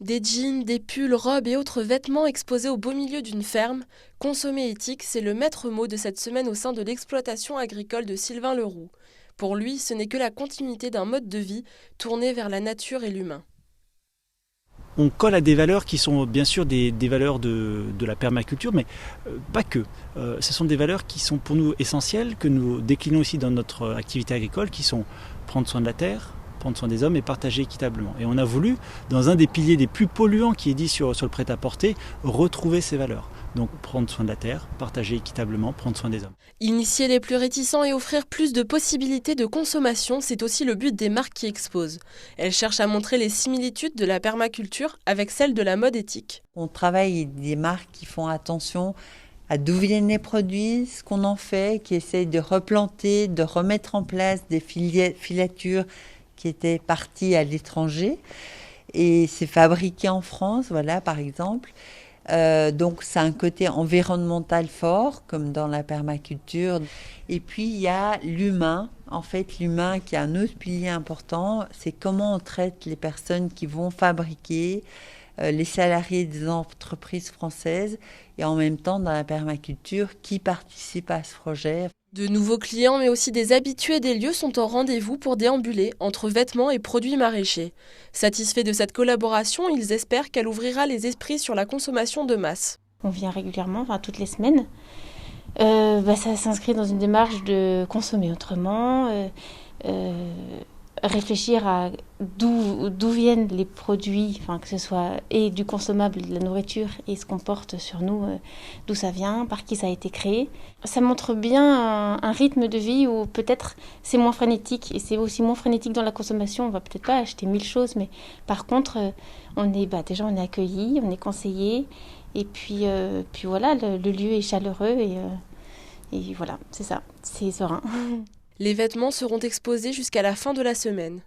Des jeans, des pulls, robes et autres vêtements exposés au beau milieu d'une ferme. Consommer éthique, c'est le maître mot de cette semaine au sein de l'exploitation agricole de Sylvain Leroux. Pour lui, ce n'est que la continuité d'un mode de vie tourné vers la nature et l'humain. On colle à des valeurs qui sont bien sûr des valeurs de la permaculture, mais pas que. Ce sont des valeurs qui sont pour nous essentielles, que nous déclinons aussi dans notre activité agricole, qui sont prendre soin de la terre, prendre soin des hommes et partager équitablement. Et on a voulu, dans un des piliers les plus polluants qui est dit sur le prêt-à-porter, retrouver ces valeurs. Donc prendre soin de la terre, partager équitablement, prendre soin des hommes. Initier les plus réticents et offrir plus de possibilités de consommation, c'est aussi le but des marques qui exposent. Elles cherchent à montrer les similitudes de la permaculture avec celles de la mode éthique. On travaille avec des marques qui font attention à d'où viennent les produits, ce qu'on en fait, qui essayent de replanter, de remettre en place des filatures qui étaient parties à l'étranger. Et c'est fabriqué en France, voilà, par exemple. Donc, ça a un côté environnemental fort, comme dans la permaculture. Et puis, il y a l'humain. En fait, l'humain qui est un autre pilier important, c'est comment on traite les personnes qui vont fabriquer, les salariés des entreprises françaises et en même temps, dans la permaculture, qui participent à ce projet. De nouveaux clients, mais aussi des habitués des lieux sont au rendez-vous pour déambuler entre vêtements et produits maraîchers. Satisfaits de cette collaboration, ils espèrent qu'elle ouvrira les esprits sur la consommation de masse. On vient régulièrement, enfin toutes les semaines. Ça s'inscrit dans une démarche de consommer autrement, réfléchir à d'où viennent les produits, enfin que ce soit et du consommable, de la nourriture, et ce qu'on porte sur nous, d'où ça vient, par qui ça a été créé. Ça montre bien un rythme de vie où peut-être c'est moins frénétique, et c'est aussi moins frénétique dans la consommation. On va peut-être pas acheter 1000 choses, mais par contre, déjà on est accueillis, on est conseillés, et puis voilà, le lieu est chaleureux, et voilà, c'est ça, c'est serein. Les vêtements seront exposés jusqu'à la fin de la semaine.